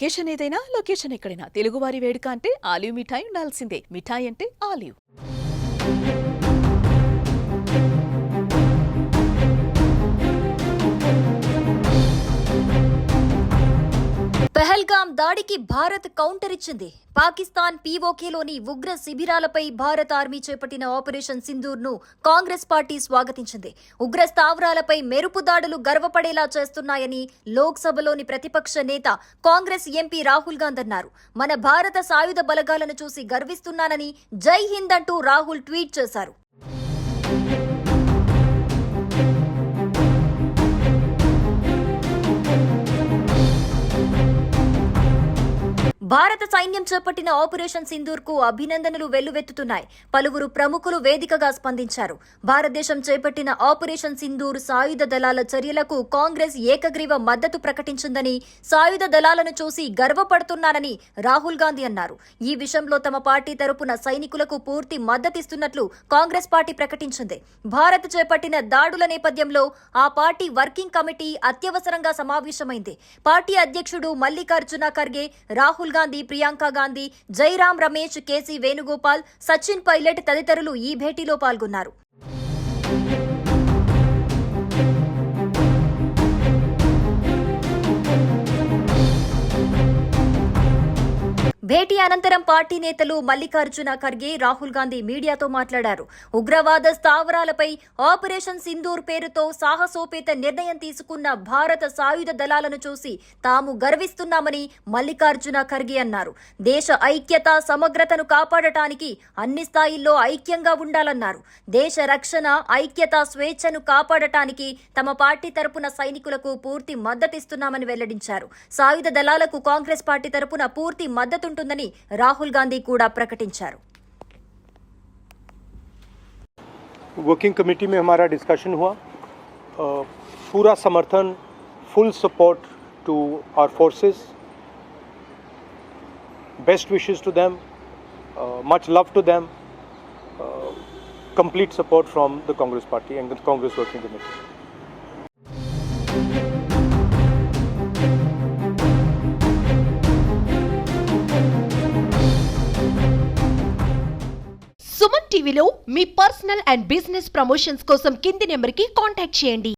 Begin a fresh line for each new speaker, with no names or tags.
Occasion ఏదైనా location ఎక్కడైనా తెలుగువారి వేడుక అంటే ఆలివ్ మిఠాయి ఉండాల్సిందే. మిఠాయి అంటే ఆలివ్.
పెహల్గాం దాడికి భారత్ కౌంటర్ ఇచ్చింది. పాకిస్తాన్ పీఓకేలోని ఉగ్ర శిబిరాలపై భారత ఆర్మీ చేపట్టిన ఆపరేషన్ సింధూర్ను కాంగ్రెస్ పార్టీ స్వాగతించింది. ఉగ్ర స్థావరాలపై మెరుపు దాడులు గర్వపడేలా చేస్తున్నాయని లోక్సభలోని ప్రతిపక్ష నేత కాంగ్రెస్ ఎంపీ రాహుల్ గాంధీ అన్నారు. మన భారత సాయుధ బలగాలను చూసి గర్విస్తున్నానని జై హింద్ అంటూ రాహుల్ ట్వీట్ చేశారు. భారత సైన్యం చేపట్టిన ఆపరేషన్ సింధూర్ కు అభినందనలు వెల్లువెత్తుతున్నాయి. పలువురు ప్రముఖులు వేదికగా స్పందించారు. భారతదేశం చేపట్టిన ఆపరేషన్ సింధూర్ సాయుధ దళాల చర్యలకు కాంగ్రెస్ ఏకగ్రీవ మద్దతు ప్రకటించిందని, సాయుధ దళాలను చూసి గర్వపడుతున్నానని రాహుల్ గాంధీ అన్నారు. ఈ విషయంలో తమ పార్టీ తరపున సైనికులకు పూర్తి మద్దతిస్తున్నట్లు కాంగ్రెస్ పార్టీ ప్రకటించింది. భారత్ చేపట్టిన దాడుల నేపథ్యంలో ఆ పార్టీ వర్కింగ్ కమిటీ అత్యవసరంగా సమావేశమైంది. పార్టీ అధ్యక్షుడు మల్లికార్జున ఖర్గే, రాహుల్ గాంధీ, ప్రియాంక గాంధీ, జైరాం రమేష్, కేసీ వేణుగోపాల్, సచిన్ పైలట్ తదితరులు ఈ భేటీలో పాల్గొన్నారు. భేటీ అనంతరం పార్టీ నేతలు మల్లికార్జున ఖర్గే, రాహుల్ గాంధీ మీడియాతో మాట్లాడారు. ఉగ్రవాద స్థావరాలపై ఆపరేషన్ సింధూర్ పేరుతో సాహసోపేత నిర్ణయం తీసుకున్న భారత సాయుధ దళాలను చూసి తాము గర్విస్తున్నామని మల్లికార్జున ఖర్గే అన్నారు. దేశ ఐక్యత, సమగ్రతను కాపాడటానికి అన్ని స్థాయిల్లో ఐక్యంగా ఉండాలన్నారు. దేశ రక్షణ, ఐక్యత, స్వేచ్ఛను కాపాడటానికి తమ పార్టీ తరపున సైనికులకు పూర్తి మద్దతిస్తున్నామని వెల్లడించారు. సాయుధ దళాలకు కాంగ్రెస్ పార్టీ తరపున పూర్తి మద్దతు ఉంటుందని రాహుల్ గాంధీ కూడా ప్రకటించారు.
वर्किंग कमेटी में हमारा डिस्कशन हुआ. पूरा समर्थन, full support to our forces, best wishes to them, much love to them, complete support from the Congress party and the Congress working committee.
Suman టీవీలో మీ పర్సనల్ అండ్ బిజినెస్ ప్రమోషన్స్ కోసం కింది నెంబర్కి contact చేయండి.